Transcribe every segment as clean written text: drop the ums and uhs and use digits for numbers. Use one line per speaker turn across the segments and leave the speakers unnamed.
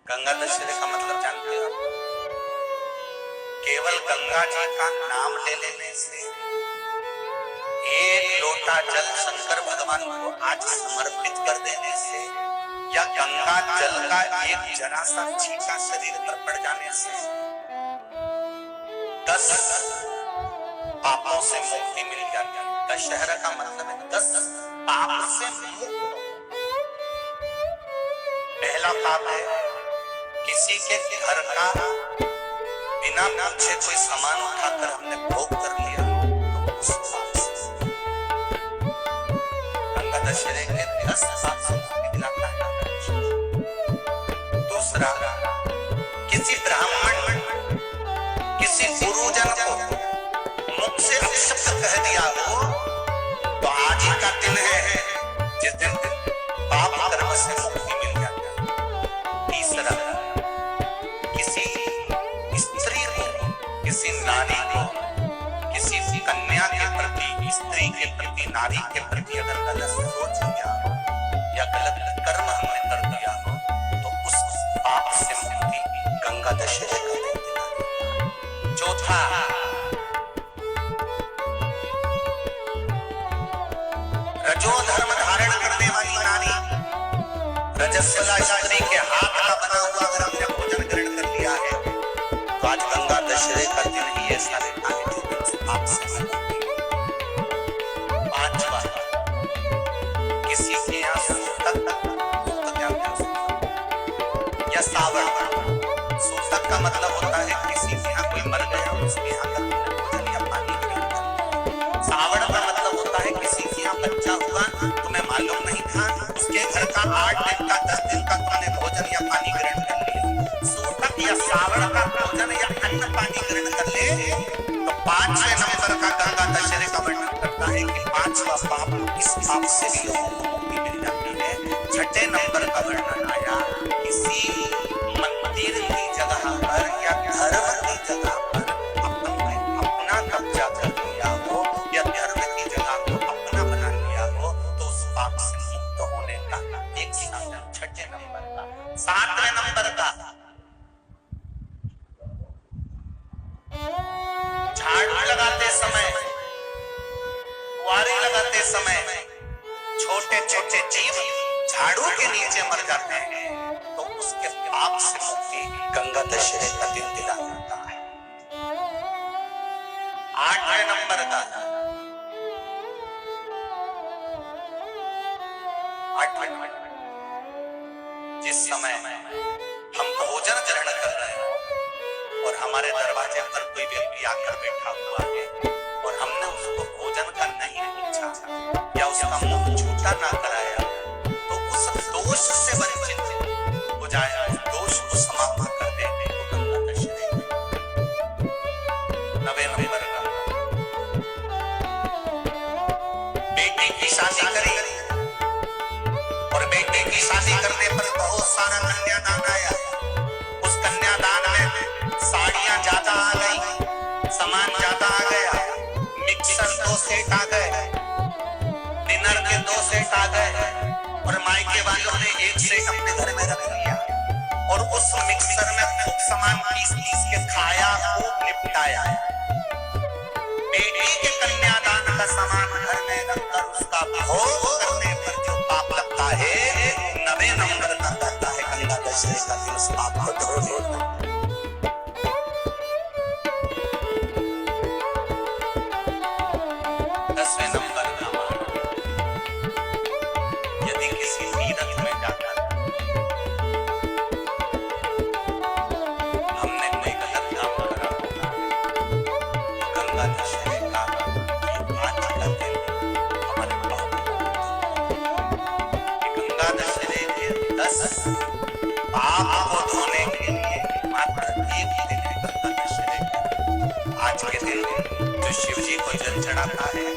गंगा दशहरे का मतलब जानते हो? केवल गंगा जी का नाम ले लेने से, एक लोटा जल शंकर भगवान को आज समर्पित कर देने से, या गंगा जल का एक जरा सा छींटा शरीर पर पड़ जाने से 10 पापों से मुक्ति मिल जाती है। दशहरा का मतलब है 10 पाप से मुक्त। पहला पाप है किसी के घर का बिना पूछे कोई सामान उठाकर हमने भोग कर लिया, तो उस पाप से गंगा दशहरे के 10 पाप से मुक्ति दिलाता है। दूसरा, किसी ब्राह्मण किसी गुरुजन को मुख से अपशब्द कह दिया हो, तो आज ही का दिन है जिस दिन पाप कर्म से मुक्ति मिल जाती है। तीसरा, किसी स्त्री को, किसी नारी को, किसी कन्या के प्रति, स्त्री के प्रति, नारी के प्रति अगर गलत सोच किया हो या गलत कर्म हमने कर दिया हो, तो उस पाप से मुक्ति गंगा दशहरे का दिन दिलाता। चौथा, रजो धर्म धारण करने वाली नारी, रजस्वला स्त्री के हाथ का बना हुआ अगर हमने भोजन ग्रहण कर लिया है, तो आज गंगा दशहरे का दिन ही ये सारे पाप से मुक्ति। पांचवा, किसी के यहाँ सूतक या सावण। सूतक का मतलब होता है किसी के यहाँ कोई मर गया, उसके यहाँ का भोजन या पानी ग्रहण करना। सावण का मतलब होता है किसी के यहाँ बच्चा हुआ, तुम्हें मालूम नहीं था, उसके घर का 8 दिन का 10 दिन का तुमने भोजन या पानी ग्रहण कर लिया। सूतक या सावण का भोजन या अन्न पानी ग्रहण कर ले, तो 5वें नंबर का गंगा दशहरे का वर्णन करता है कि 5वां पाप, इस पाप से भी लोगों को मुक्ति मिल जाती है। 6ठे नंबर का वर्णन आया किसी मंदिर की जगह पर या धर्म की जगह पर अपना कब्जा कर लिया हो या धर्म की जगह को अपना बना लिया हो, तो उस पाप से मुक्त होने का एक साधन 6ठे नंबर का। 7वें नंबर का, झाड़ू लगाते समय, कुआरी लगाते समय छोटे छोटे जीव झाड़ू के नीचे मर जाते हैं, तो उसके पाप से मुक्ति गंगा दशहरे का दिन दिला जाता है। 8वें नंबर का, 8वें नंबर, जिस समय हम भोजन ग्रहण कर रहे हो और हमारे दरवाजे पर कोई व्यक्ति आकर बैठा हुआ है और हमने उसको भोजन का नहीं पूछा या उसका मुंह झूठा ना कराया, तो उस दोष से वंचित हो जाए, उस दोष को समाप्त कर देने को गंगा दशहरे। 9वें नंबर का, बेटी की शादी करी और बेटे की शादी करने पर बहुत सारा कन्यादान आया। उस कन्यादान में साड़ियां ज्यादा आ गई, सामान ज्यादा आ गया, मिक्सर 2 सेट आ गए, डिनर के 2 सेट आ गए, और मायके वालों ने 1 सेट अपने घर में रख लिया और उस मिक्सर में खूब सामान पीस के खाया, खूब निपटाया। बेटी के कन्यादान का सामान घर में रखकर उसका भोग करने पर जो पाप लगता है, 9वें नंबर का करता है गंगा दशहरे का दिन उस पाप को धो देता है। 10वें नंबर का, यदि किसी तीर्थ में जाकर हमने कोई गलत काम करा होता है, तो गंगा दशहरे का आज का दिन हमारे पाप, गंगा दशहरे के 10 पाप को धोने के लिए मात्र एक दिन है गंगा दशहरे। आज के दिन जो शिव जी को जल चढ़ाता है,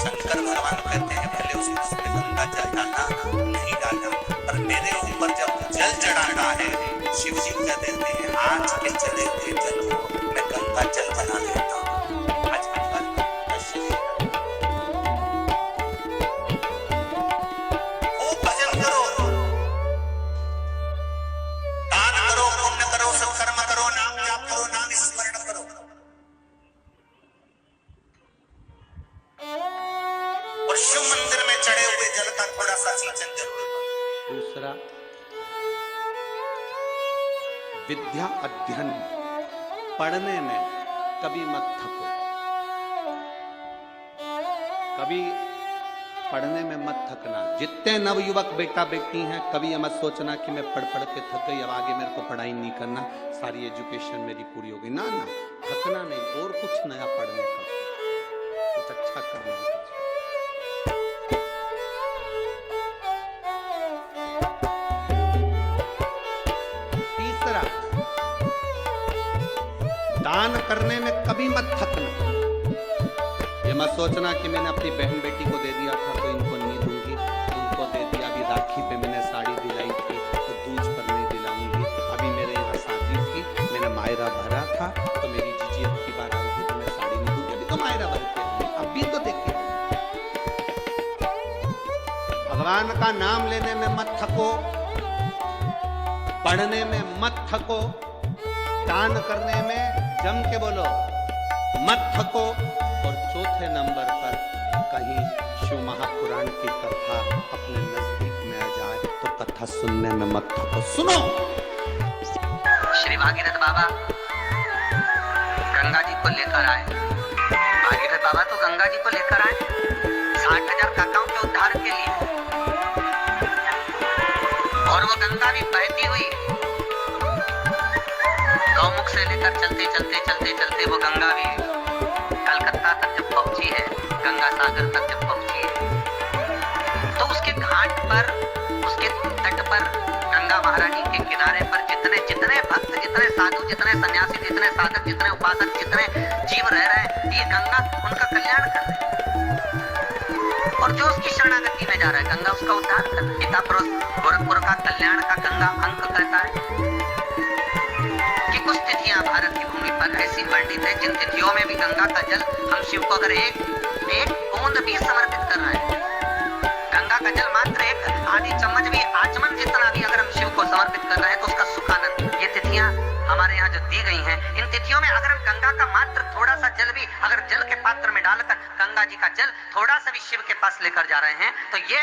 शंकर भगवान कहते हैं पहले उसमें गंगा जल डालना नहीं डालना, पर मेरे ऊपर जब जल चढ़ाना है, शिव जी कह देते हैं आज के चले हुए जल को मैं गंगा जल बना देता हूँ। आज गंगा दशहरे खूब भजन करो, दान विद्या अध्ययन पढ़ने में कभी मत थको, कभी पढ़ने में मत थकना। जितने नवयुवक बेटा बेटी हैं, कभी ये मत सोचना कि मैं पढ़ पढ़ के थक गई, अब आगे मेरे को पढ़ाई नहीं करना, सारी एजुकेशन मेरी पूरी हो गई। ना ना, थकना नहीं, और कुछ नया पढ़ने का, कुछ अच्छा करने का। तीसरा, दान करने में कभी मत थकना। ये मत सोचना कि मैंने अपनी बहन बेटी को दे दिया था तो इनको नहीं दूंगी, उनको दे दिया, अभी राखी पे मैंने साड़ी दिलाई थी तो दूज पर नहीं दिलाऊंगी, अभी मेरे यहाँ शादी थी मैंने मायरा भरा था तो मेरी जीजी अब की बार आएगी तो मैं साड़ी नहीं दूंगी, अभी तो मायरा भरते हैं, अभी तो देखिए। भगवान का नाम लेने में मत थको, पढ़ने में मत थको, दान करने में जम के बोलो मत थको, और चौथे नंबर पर कहीं शिव महापुराण की कथा अपने नजदीक में आ जाए तो कथा सुनने में मत थको। सुनो,
श्री भागीरथ बाबा गंगा जी को लेकर आए। भागीरथ बाबा तो गंगा जी को लेकर आए 60,000 काकाओं के उद्धार के लिए, और वो गंगा भी बहती हुई गौमुख से लेकर चलते चलते चलते चलते वो गंगा भी कलकत्ता तक जब पहुंची है, गंगा सागर तक जब पहुंची है, तो उसके घाट पर, उसके तट पर, गंगा महारानी के किनारे पर जितने जितने भक्त, जितने साधु, जितने सन्यासी, जितने साधक, जितने उपासक, जितने जीव रह रहे हैं, ये गंगा उनका कल्याण कर रही है। और जो उसकी शरणागति में जा रहा है, गंगा उसका उद्धार कर रही है। गीता गोरखपुर का कल्याण का गंगा अंक कहता है कि कुछ तिथियां भारत की भूमि पर ऐसी वर्णित है जिन तिथियों में भी गंगा का जल हम शिव को अगर एक बूंद भी समर्पित कर रहे हैं, गंगा का जल मात्र एक आधी चम्मच भी, आचमन जितना भी अगर हम शिव को समर्पित कर रहे हैं तो उसका सुखानंद। ये तिथियां हमारे यहाँ जो दी गई हैं, इन तिथियों में अगर हम गंगा का मात्र थोड़ा सा जल भी अगर जल के पात्र में डालकर गंगा जी का जल थोड़ा सा भी शिव के पास लेकर जा रहे हैं, तो ये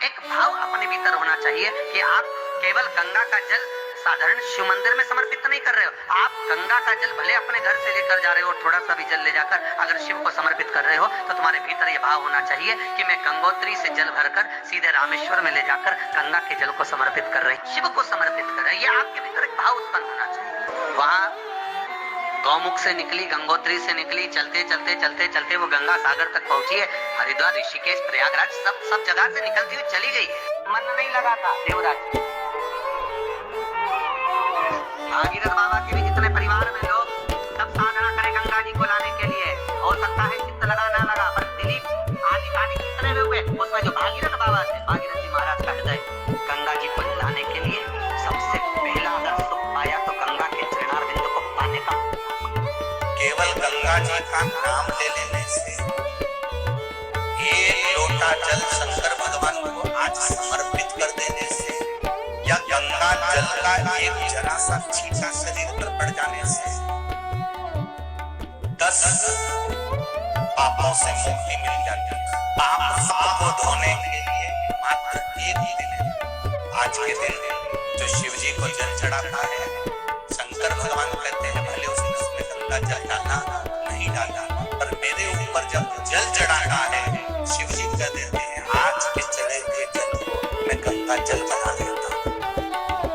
एक भाव अपने भीतर होना चाहिए कि आप केवल गंगा का जल साधारण शिव मंदिर में समर्पित नहीं कर रहे हो, आप गंगा का जल भले अपने घर से लेकर जा रहे हो, थोड़ा सा भी जल ले जाकर अगर शिव को समर्पित कर रहे हो, तो तुम्हारे भीतर यह भाव होना चाहिए कि मैं गंगोत्री से जल भरकर सीधे रामेश्वर में ले जाकर गंगा के जल को समर्पित कर रहे, शिव को समर्पित कर रहे। ये आपके भीतर एक भाव उत्पन्न होना चाहिए। वहां गौमुख से निकली, गंगोत्री से निकली, चलते चलते चलते चलते वो गंगा सागर तक पहुंची है। हरिद्वार, ऋषिकेश, प्रयागराज सब जगह से निकलती हुई चली गई, मन नहीं लगा था देवराज। भागीरथ बाबा के भी जितने परिवार में लोग सब साधना करें गंगा जी को लाने के लिए, हो सकता है चित्त लगा ना लगा, पर दिलीप आदि आदि जितने भी हुए, उसमें जो भागीरथ बाबा थे, भागीरथ जी महाराज का हृदय गंगा जी को लाने के लिए सबसे पहला अगर सुख पाया तो गंगा के चरणारविंद को पाने का।
केवल गंगा जी का नाम ले लेने से, एक लोटा जल शंकर भगवान को आज समर्पित कर देने से, या गंगा जल का एक जरा सा छींटा शरीर पर पड़ जाने से 10 पापों से मुक्ति मिल जाती है। पाप को धोने के लिए मात्र एक ही दिन है। आज के दिन जो शिव जी को जल चढ़ाता है, शंकर भगवान कहते हैं भले उसने उसमें गंगा जल डाला नहीं डाला, पर मेरे ऊपर जब जल चढ़ाना है, शिव जी कह देते हैं आज के चढ़े हुए जल को मैं गंगा जल बना देता हूं।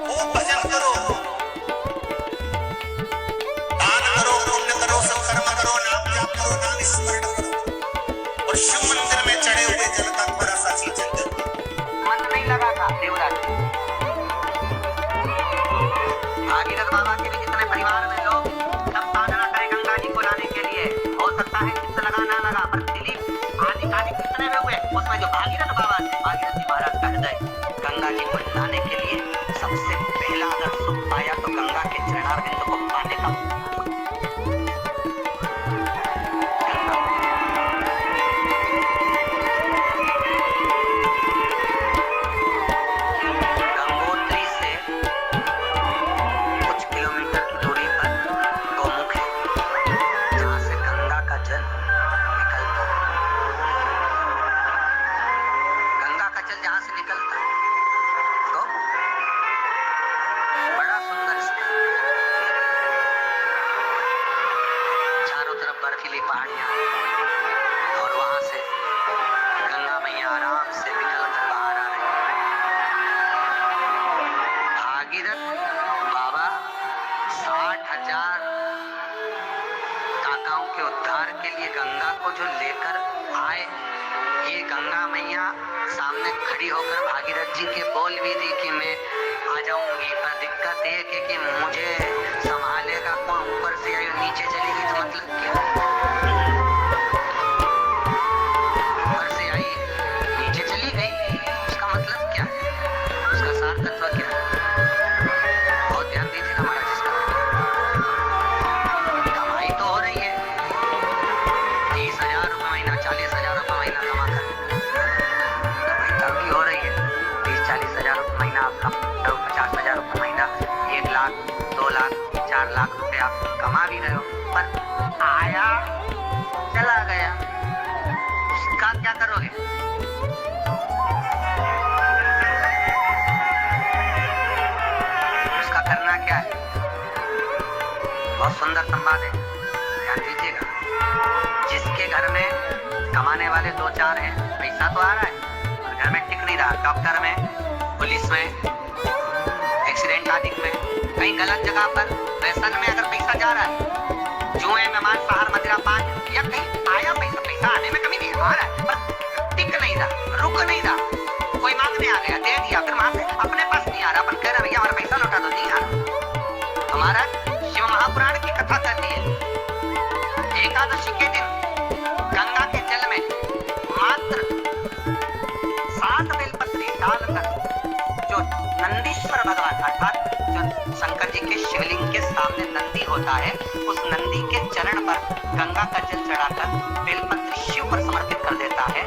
वो भजन करो, दान करो, पुण्य करो, सत्कर्म करो, नाम जाप करो, नाम स्मरण करो, और शिव मंदिर में चढ़े हुए जल का थोड़ा सा सिंचन करो।
मन नहीं लगा था देवराज। भागीरथ बाबा के भी जितने परिवार में लोग सब साधना करें गंगा जी को लाने के लिए, हो सकता है चित्त लगा ना लगा, पर दिलीप आदि आदि जितने भी हुए, उसमें जो भागीरथ बाबा थे, भागीरथ जी महाराज का हृदय गंगा जी को लाने के लिए सबसे पहला अगर सुख पाया तो गंगा के चरणारविंद को पाने का। गंगोत्री से कुछ किलोमीटर की दूरी पर गौमुख है, जहां से गंगा का जल निकलता है। गंगा का जल जहां से निकलता है, तो बड़ा सुंदर स्थान, भागीरथ बाबा 60,000 काकाओं के उद्धार के लिए गंगा को जो लेकर आए, ये गंगा मैया सामने खड़ी होकर भागीरथ जी के बोल भी दी कि मैं आ जाऊंगी, पर दिक्कत ये कि मुझे संभालेगा कौन, ऊपर से आई नीचे चली गई तो मतलब क्या, ऊपर से आई नीचे चली गई, उसका मतलब क्या है, उसका सार तत्व क्या है। बहुत ध्यान दीजिए ना महाराज, इसका कमाई तो हो रही है, 30,000 रुपये महीना, 40,000 रुपये महीना कमा कर कमाई तभी हो रही है। 30-40,000 रुपये महीना आप कमा, 50,000 रुपये महीना, 1 लाख 2 लाख 4 लाख रुपए आप कमा भी रहे हो, पर आया चला गया, उसका क्या करोगे। उसका करना क्या है। बहुत सुंदर संवाद है, ध्यान दीजिएगा। जिसके घर में कमाने वाले 2-4 हैं, पैसा तो आ रहा है और घर में टिक नहीं रहा, डॉक्टर में, पुलिस में, एक्सीडेंट आदि में, कहीं गलत जगह पर व्यसन में अगर पैसा जा रहा है, जुए में, मांसाहार, मदिरा पान, या कहीं आया पैसा आने में कमी नहीं आ रहा है, पर टिक नहीं रहा, रुक नहीं रहा, कोई मांगने आ गया, दे दिया, फिर वहां से अपने पास नहीं आ रहा, अपन कह रहे भैया हमारा पैसा लौटा दो, नहीं आ रहा। हमारा शिव महापुराण की कथा कहती है, एकादशी के दिन गंगा के जल में मात्र 7 बेलपत्री डालकर जो नंदीश्वर भगवान अर्थात जो शंकर जी के शिवलिंग के सामने नंदी होता है, उस नंदी के चरण पर गंगा का जल चढ़ाकर बेलपत्री शिव पर समर्पित कर देता है,